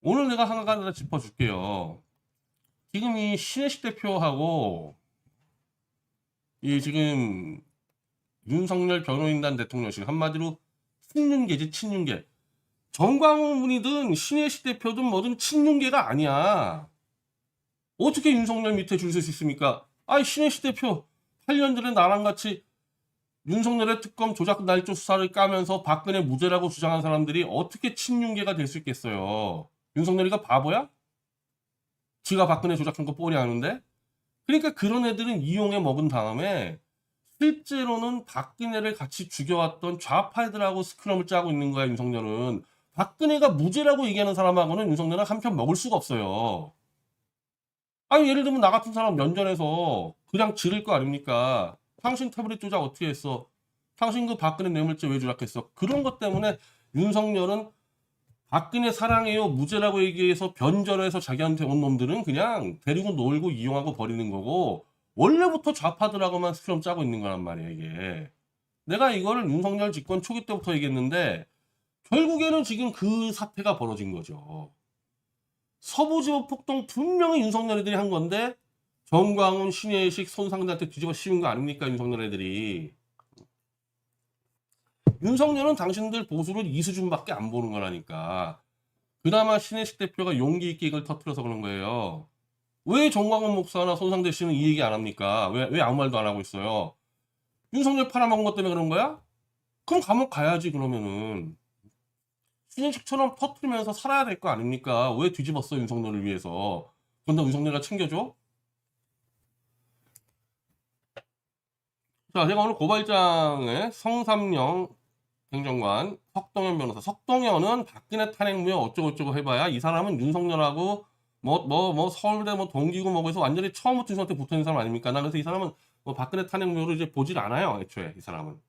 오늘 내가 하나 짚어줄게요. 지금 이 신혜식 대표하고 이 지금 윤석열 변호인단 대통령실 한마디로 친윤계지 친윤계. 정광훈이든 신혜식 대표든 뭐든 친윤계가 아니야. 어떻게 윤석열 밑에 줄 서 있습니까? 아이 신혜식 대표 8년 전에 나랑 같이 윤석열의 특검 조작 날조 수사를 까면서 박근혜 무죄라고 주장한 사람들이 어떻게 친윤계가 될 수 있겠어요? 윤석열이가 바보야? 지가 박근혜 조작한 거 뻔히 아는데? 그러니까 그런 애들은 이용해 먹은 다음에 실제로는 박근혜를 같이 죽여왔던 좌파 애들하고 스크럼을 짜고 있는 거야, 윤석열은. 박근혜가 무죄라고 얘기하는 사람하고는 윤석열은 한편 먹을 수가 없어요. 아니, 예를 들면 나 같은 사람 면전에서 그냥 지를 거 아닙니까? 당신 태블릿 조작 어떻게 했어? 당신 그 박근혜 뇌물죄 왜 조작했어? 그런 것 때문에 윤석열은 박근혜 사랑해요 무죄라고 얘기해서 변절해서 자기한테 온 놈들은 그냥 데리고 놀고 이용하고 버리는 거고, 원래부터 좌파들하고만 스크럼 짜고 있는 거란 말이야 이게. 내가 이거를 윤석열 집권 초기 때부터 얘기했는데 결국에는 지금 그 사태가 벌어진 거죠. 서부지법 폭동 분명히 윤석열 애들이 한 건데 정광훈, 신혜식, 손상들한테 뒤집어 씌운 거 아닙니까 윤석열 애들이. 윤석열은 당신들 보수를 이수준밖에 안 보는 거라니까. 그나마 신혜식 대표가 용기 있게 이걸 터뜨려서 그런 거예요. 왜 정광훈 목사나 손상대 씨는 이 얘기 안 합니까? 왜 아무 말도 안 하고 있어요? 윤석열 팔아먹은 것 때문에 그런 거야? 그럼 감옥 가야지 그러면은. 신혜식처럼 터뜨리면서 살아야 될 거 아닙니까? 왜 뒤집었어 윤석열을 위해서? 그런데 윤석열가 챙겨줘? 자, 제가 오늘 고발장에 성삼영 행정관, 석동현 변호사. 석동현은 박근혜 탄핵 무효 어쩌고저쩌고 해봐야 이 사람은 윤석열하고 서울대 동기고 뭐고해서 완전히 처음부터 윤석열한테 붙어있는 사람 아닙니까? 나 그래서 이 사람은 박근혜 탄핵 무효를 이제 보질 않아요. 애초에 이 사람은.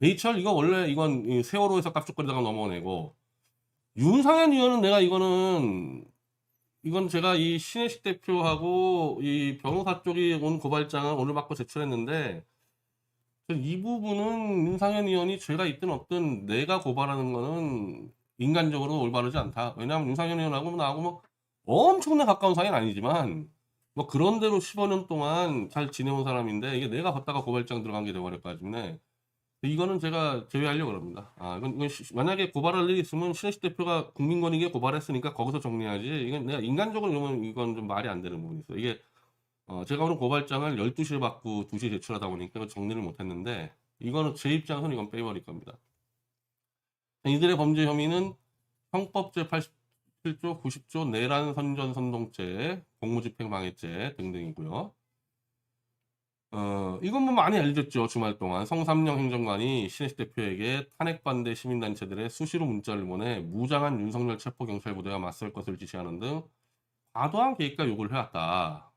베이철 이거 원래 이건 이 세월호에서 깝죽거리다가 넘어내고, 윤상현 의원은 내가 이건 제가 이 신혜식 대표하고 이 변호사 쪽이 온 고발장을 오늘 받고 제출했는데, 이 부분은 윤상현 의원이 죄가 있든 없든 내가 고발하는 거는 인간적으로 올바르지 않다. 왜냐하면 윤상현 의원하고 나하고 엄청나게 가까운 사이는 아니지만 그런 대로 15년 동안 잘 지내온 사람인데 이게 내가 걷다가 고발장 들어간 게 돼버렸기 때문에 이거는 제가 제외하려고 합니다. 이건 만약에 고발할 일이 있으면 신혜식 대표가 국민권익위에 고발했으니까 거기서 정리하지. 이건 내가 인간적으로 보면 이건 좀 말이 안 되는 부분이 있어요. 이게 제가 오늘 고발장을 12시에 받고 2시에 제출하다 보니까 정리를 못했는데, 이거는 제 입장에서는 이건 빼버릴 겁니다. 이들의 범죄 혐의는 형법 제87조 90조 내란 선전 선동죄, 공무집행 방해죄 등등이고요. 이건 많이 알려졌죠. 주말 동안 성삼영 행정관이 신혜식 대표에게 탄핵 반대 시민단체들의 수시로 문자를 보내 무장한 윤석열 체포경찰부대와 맞설 것을 지시하는 등 과도한 계획과 요구를 해왔다.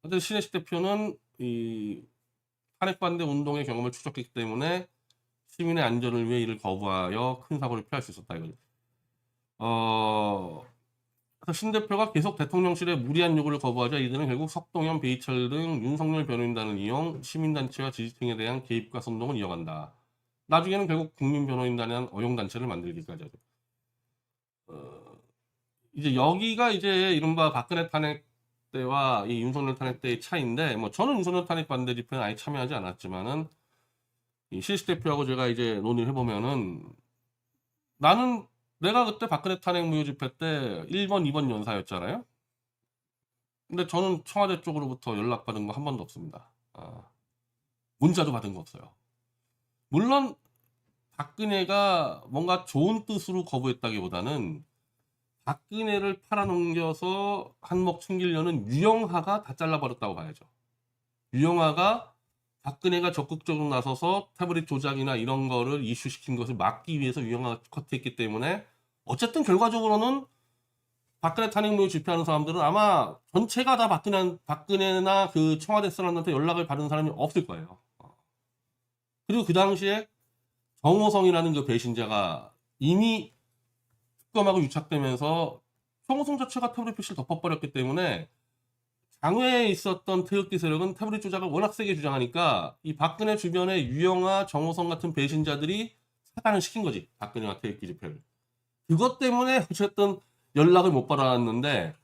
하여튼 신혜식 대표는 이 탄핵 반대 운동의 경험을 축적했기 때문에 시민의 안전을 위해 이를 거부하여 큰 사고를 피할 수 있었다 이거죠. 그래서 신 대표가 계속 대통령실의 무리한 요구를 거부하자 이들은 결국 석동현, 베이철 등 윤석열 변호인단을 이용 시민단체와 지지층에 대한 개입과 선동을 이어간다. 나중에는 결국 국민변호인단이란 어용단체를 만들기까지 하죠. 이제 여기가 이제 이른바 박근혜 탄핵 때와 이 윤석열 탄핵 때의 차이인데, 저는 윤석열 탄핵 반대 집회는 아예 참여하지 않았지만은 이 신혜식 대표하고 제가 이제 논의를 해보면은, 내가 그때 박근혜 탄핵 무효 집회 때 1번, 2번 연사였잖아요. 근데 저는 청와대 쪽으로부터 연락받은 거 한 번도 없습니다. 문자도 받은 거 없어요. 물론 박근혜가 뭔가 좋은 뜻으로 거부했다기보다는 박근혜를 팔아넘겨서 한몫 챙기려는 유영하가 다 잘라버렸다고 봐야죠. 유영하가 박근혜가 적극적으로 나서서 태블릿 조작이나 이런 거를 이슈시킨 것을 막기 위해서 유영하가 커트했기 때문에 어쨌든 결과적으로는 박근혜 탄핵 무효 집회하는 사람들은 아마 전체가 다 박근혜나 그 청와대 사람한테 연락을 받은 사람이 없을 거예요. 그리고 그 당시에 정호성이라는 그 배신자가 이미 특검하고 유착되면서 정호성 자체가 태블릿 PC를 덮어버렸기 때문에 장외에 있었던 태극기 세력은 태블릿 조작을 워낙 세게 주장하니까 이 박근혜 주변에 유영아, 정호성 같은 배신자들이 사단을 시킨 거지. 박근혜와 태극기 집회를. 그것 때문에 어쨌든 연락을 못 받았는데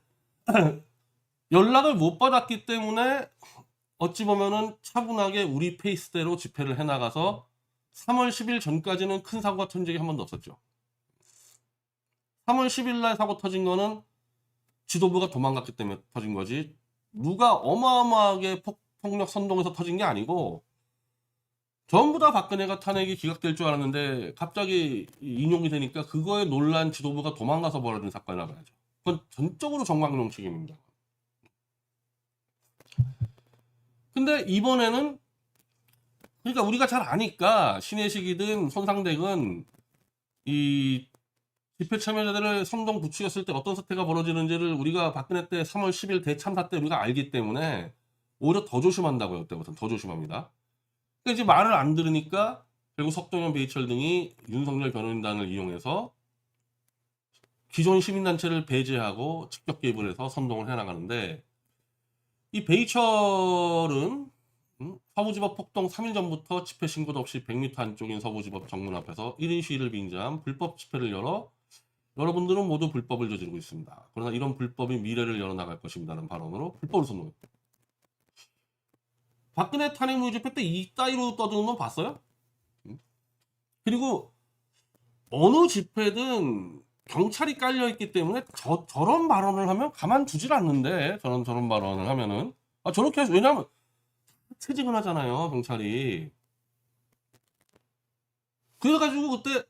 연락을 못 받았기 때문에 어찌 보면은 차분하게 우리 페이스대로 집회를 해나가서 3월 10일 전까지는 큰 사고가 터진 적이 한 번도 없었죠. 3월 10일 날 사고 터진 거는 지도부가 도망갔기 때문에 터진 거지, 누가 어마어마하게 폭력 선동해서 터진 게 아니고, 전부 다 박근혜가 탄핵이 기각될 줄 알았는데 갑자기 인용이 되니까 그거에 놀란 지도부가 도망가서 벌어진 사건이라고 해야죠. 그건 전적으로 정광용 책임입니다. 근데 이번에는, 그러니까 우리가 잘 아니까 신혜식이든 손상댁은 이 집회 참여자들을 선동 부추겼을 때 어떤 사태가 벌어지는지를 우리가 박근혜 때 3월 10일 대참사 때 우리가 알기 때문에 오히려 더 조심한다고요. 그때부터는 더 조심합니다. 그러니까 이제 말을 안 들으니까 결국 석동현, 베이철 등이 윤석열 변호인단을 이용해서 기존 시민단체를 배제하고 직접 개입을 해서 선동을 해나가는데, 이 베이철은 서부지법 폭동 3일 전부터 집회 신고도 없이 100m 안쪽인 서부지법 정문 앞에서 1인 시위를 빙자한 불법 집회를 열어 여러분들은 모두 불법을 저지르고 있습니다. 그러나 이런 불법이 미래를 열어나갈 것입니다라는 발언으로 불법을 선동했다. 박근혜 탄핵 무효 집회 때 이따위로 떠드는 건 봤어요? 그리고 어느 집회든 경찰이 깔려있기 때문에 저런 발언을 하면 가만두질 않는데, 저런 발언을 하면은 저렇게 해서, 왜냐하면 퇴직을 하잖아요, 경찰이. 그래가지고 그때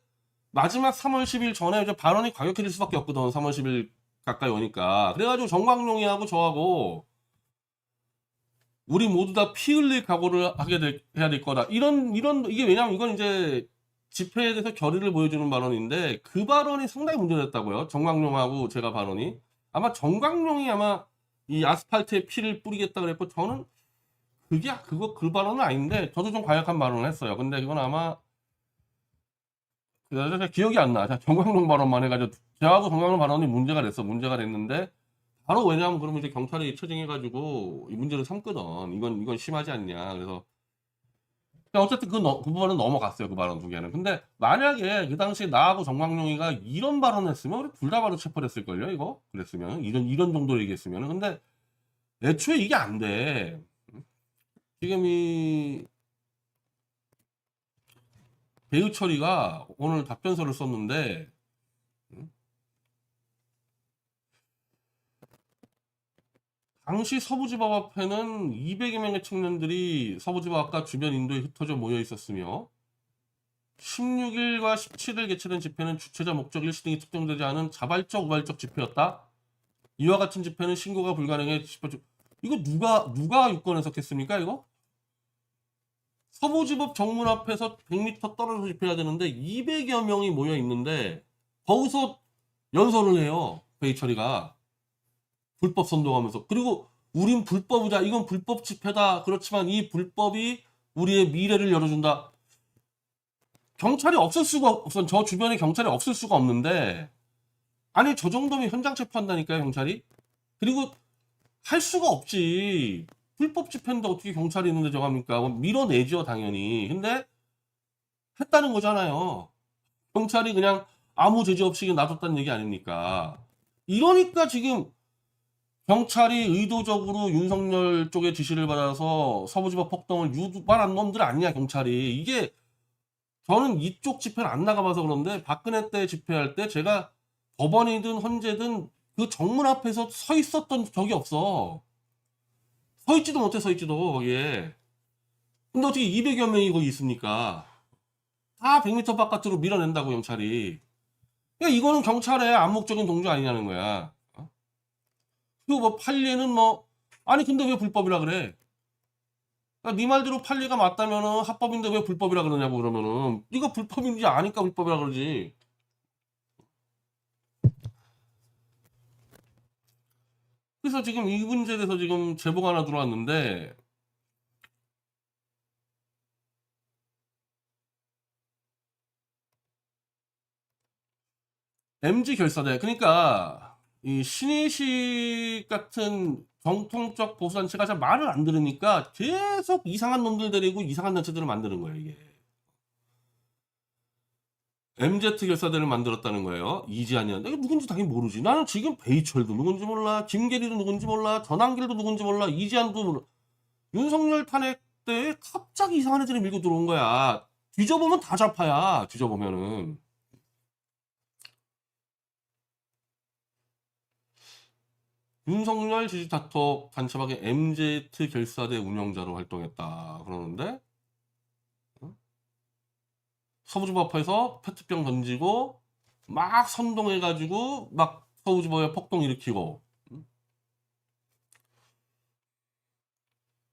마지막 3월 10일 전에 이제 발언이 과격해질 수밖에 없거든. 3월 10일 가까이 오니까. 그래가지고 정광용이하고 저하고 우리 모두 다 피 흘릴 각오를 해야 될 거다. 이런 이게 왜냐면 이건 이제 집회에 대해서 결의를 보여주는 발언인데, 그 발언이 상당히 문제됐다고요. 정광용하고 제가 발언이. 아마 정광용이 아마 이 아스팔트에 피를 뿌리겠다 그랬고, 저는 그 발언은 아닌데, 저도 좀 과격한 발언을 했어요. 근데 그건 아마 기억이 안 나. 정광용 발언만 해가지고 저하고 정광용 발언이 문제가 됐는데, 바로 왜냐하면 그러면 이제 경찰이 처징해가지고 이 문제를 삼거든. 이건 심하지 않냐. 그래서 어쨌든 그 부분은 넘어갔어요. 그 발언 두 개는. 근데 만약에 그 당시에 나하고 정광용이가 이런 발언을 했으면 우리 둘 다 바로 체포됐을걸요. 이거 그랬으면 이런 정도로 얘기했으면. 근데 애초에 이게 안 돼. 지금 이 배우철이가 오늘 답변서를 썼는데, 당시 서부지법 앞에는 200여 명의 청년들이 서부지법 앞과 주변 인도에 흩어져 모여 있었으며, 16일과 17일 개최된 집회는 주최자 목적 일시 등이 특정되지 않은 자발적 우발적 집회였다. 이와 같은 집회는 신고가 불가능해. 이거 누가 유권 해석했습니까? 이거 서부지법 정문 앞에서 100m 떨어져서 집회해야 되는데 200여 명이 모여 있는데 거기서 연설을 해요. 베이철이가 불법 선동하면서. 그리고 우린 불법이다. 이건 불법 집회다. 그렇지만 이 불법이 우리의 미래를 열어준다. 경찰이 없을 수가 없어. 저 주변에 경찰이 없을 수가 없는데, 아니 저 정도면 현장 체포한다니까요, 경찰이. 그리고 할 수가 없지. 불법 집회인데 어떻게 경찰이 있는데 저거 합니까? 밀어내죠, 당연히. 근데 했다는 거잖아요. 경찰이 그냥 아무 제재 없이 놔뒀다는 얘기 아닙니까? 이러니까 지금 경찰이 의도적으로 윤석열 쪽의 지시를 받아서 서부지법 폭동을 유발한 놈들 아니냐, 경찰이. 이게 저는 이쪽 집회를 안 나가봐서 그런데 박근혜 때 집회할 때 제가 법원이든 헌재든 그 정문 앞에서 서 있었던 적이 없어. 서 있지도 못해, 거기에. 근데 어떻게 200여 명이 거기 있습니까? 다 100m 바깥으로 밀어낸다고, 경찰이. 그러니까 이거는 경찰의 암묵적인 동조 아니냐는 거야. 그리고 뭐 판례는 아니 근데 왜 불법이라 그래? 그러니까 네 말대로 판례가 맞다면은 합법인데 왜 불법이라 그러냐고. 그러면은 네가 불법인지 아니까 불법이라 그러지. 그래서 지금 이 문제에 대해서 지금 제보가 하나 들어왔는데, MG 결사대, 그러니까 이 신의식 같은 정통적 보수단체가 잘 말을 안 들으니까 계속 이상한 놈들 데리고 이상한 단체들을 만드는 거예요, 이게. MZ 결사대를 만들었다는 거예요. 이지한이었는데 이게 누군지 당연히 모르지. 나는 지금 베이철도 누군지 몰라, 김계리도 누군지 몰라, 전한길도 누군지 몰라, 이지한도 몰라. 윤석열 탄핵 때 갑자기 이상한 애들이 밀고 들어온 거야. 뒤져보면 다 좌파야. 뒤져보면은. 윤석열 지지타톡 단체방의 MZ 결사대 운영자로 활동했다. 그러는데 서부지법에서 페트병 던지고 막 선동해가지고 막 서부지법에 폭동 일으키고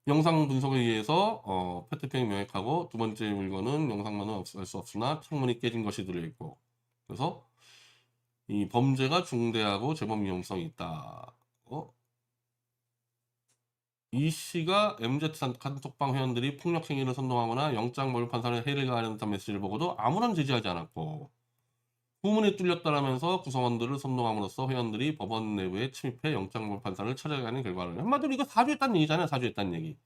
영상 분석에 의해서 페트병이 명확하고 두 번째 물건은 영상만은 알 수 없으나 창문이 깨진 것이 들어있고 그래서 이 범죄가 중대하고 재범 위험성이 있다. 이 씨가 MZ 단톡방 회원들이 폭력 행위를 선동하거나 영장 몰 판사를 해를 가하는 듯한 메시지를 보고도 아무런 제지하지 않았고 후문이 뚫렸다라면서 구성원들을 선동함으로써 회원들이 법원 내부에 침입해 영장 몰 판사를 찾아가는 결과를 한마디로 이거 사주했다는 얘기잖아요. 사주했다는 얘기.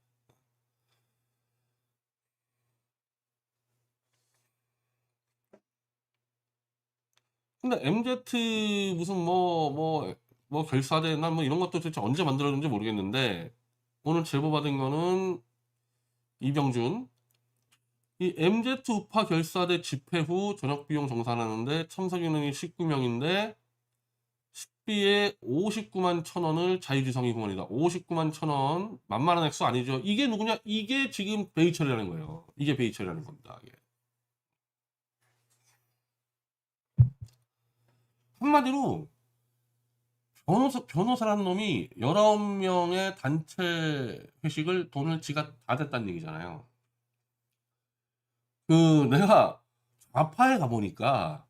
근데 MZ 무슨 뭐 결사대 난 뭐 이런 것도 도대체 언제 만들어졌는지 모르겠는데 오늘 제보 받은 거는 이병준 이 MZ 우파 결사대 집회 후 저녁 비용 정산하는데 참석 인원이 19명인데 식비에 59만 1,000원을 자유지성이 후원이다. 59만 1,000원 만만한 액수 아니죠. 이게 누구냐? 이게 지금 베이철이라는 거예요. 이게 베이철이라는 겁니다. 이게. 한마디로 변호사라는 놈이 19명의 단체 회식을 돈을 지가 다 댔다는 얘기잖아요. 내가 좌파에 가보니까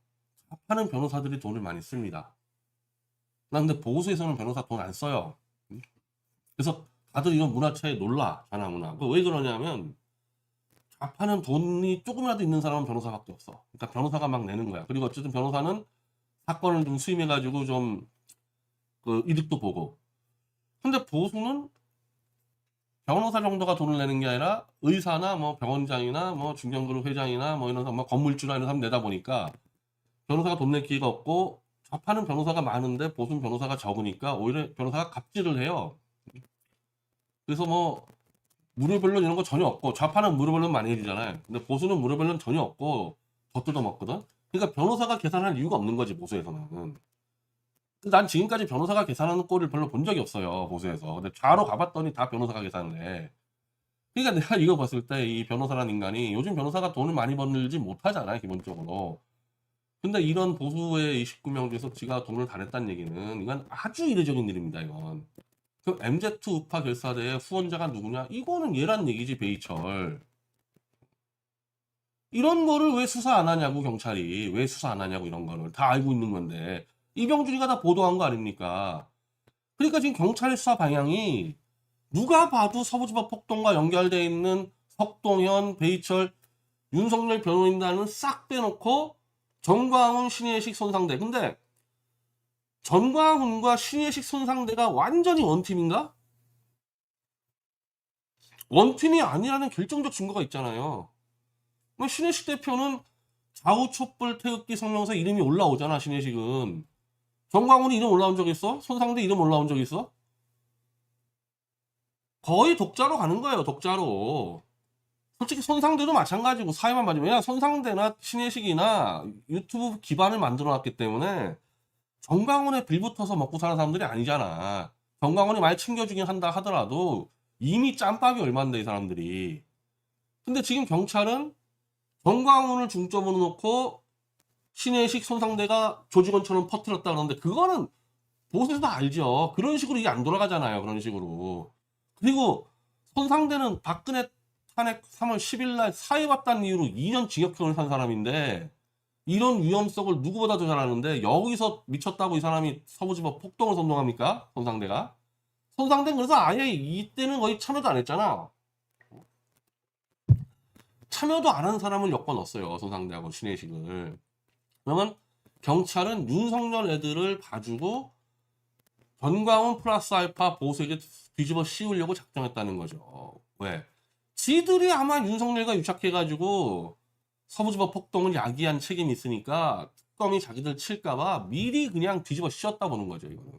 좌파는 변호사들이 돈을 많이 씁니다. 난 근데 보수에서는 변호사 돈 안 써요. 그래서 다들 이런 문화차에 놀라. 자나 문화. 왜 그러냐면 좌파는 돈이 조금이라도 있는 사람은 변호사밖에 없어. 그러니까 변호사가 막 내는 거야. 그리고 어쨌든 변호사는 사건을 좀 수임해가지고 좀 이득도 보고. 근데 보수는 변호사 정도가 돈을 내는 게 아니라 의사나 뭐 병원장이나 뭐 중견그룹 회장이나 뭐 이런 뭐 건물주나 이런 사람 내다 보니까 변호사가 돈 낼 기회가 없고 좌파는 변호사가 많은데 보수는 변호사가 적으니까 오히려 변호사가 갑질을 해요. 그래서 뭐 무료변론 이런 거 전혀 없고 좌파는 무료변론 많이 해주잖아요. 근데 보수는 무료변론 전혀 없고 더 뜯어먹거든. 그러니까 변호사가 계산할 이유가 없는 거지 보수에서는. 난 지금까지 변호사가 계산하는 꼴을 별로 본 적이 없어요 보수에서. 근데 좌로 가봤더니 다 변호사가 계산을 해. 그러니까 내가 이거 봤을 때 이 변호사라는 인간이 요즘 변호사가 돈을 많이 벌지 못하잖아요 기본적으로. 근데 이런 보수의 29명 중에서 지가 돈을 다 냈다는 얘기는 이건 아주 이례적인 일입니다 이건. 그 MZ 우파 결사대의 후원자가 누구냐? 이거는 얘란 얘기지 베이철. 이런 거를 왜 수사 안 하냐고 경찰이. 왜 수사 안 하냐고 이런 거를. 다 알고 있는 건데. 이병준이가 다 보도한 거 아닙니까? 그러니까 지금 경찰의 수사 방향이 누가 봐도 서부지법 폭동과 연결되어 있는 석동현, 베이철, 윤석열 변호인단은 싹 빼놓고 정광훈, 신혜식, 손상대. 근데 전광훈과 신혜식, 손상대가 완전히 원팀인가? 원팀이 아니라는 결정적 증거가 있잖아요. 신혜식 대표는 좌우 촛불 태극기 성명서 이름이 올라오잖아. 신혜식은. 정광훈이 이름 올라온 적 있어? 손상대 이름 올라온 적 있어? 거의 독자로 가는 거예요. 독자로. 솔직히 손상대도 마찬가지고 사회만 맞으면 손상대나 신혜식이나 유튜브 기반을 만들어 놨기 때문에 정광훈에 빌붙어서 먹고 사는 사람들이 아니잖아. 정광훈이 많이 챙겨주긴 한다 하더라도 이미 짬밥이 얼만데 이 사람들이. 근데 지금 경찰은 정광훈을 중점으로 놓고 신혜식 손상대가 조직원처럼 퍼뜨렸다 그러는데 그거는 보수에서도 알죠. 그런 식으로 이게 안 돌아가잖아요. 그런 식으로. 그리고 손상대는 박근혜 탄핵 3월 10일 날 사회봤다는 이유로 2년 징역형을 산 사람인데 이런 위험성을 누구보다도 잘 아는데 여기서 미쳤다고 이 사람이 서부지법 폭동을 선동합니까? 손상대가. 손상대는 그래서 아예 이때는 거의 참여도 안 했잖아. 참여도 안 한 사람을 엮어 넣었어요. 손상대하고 신혜식을. 그러면 경찰은 윤석열 애들을 봐주고 전광훈 플러스 알파 보수에게 뒤집어 씌우려고 작정했다는 거죠. 왜? 지들이 아마 윤석열과 유착해가지고 서부지법 폭동은 야기한 책임이 있으니까 특검이 자기들 칠까봐 미리 그냥 뒤집어 씌웠다 보는 거죠, 이거는.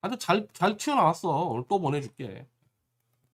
아주 잘 튀어나왔어. 오늘 또 보내줄게.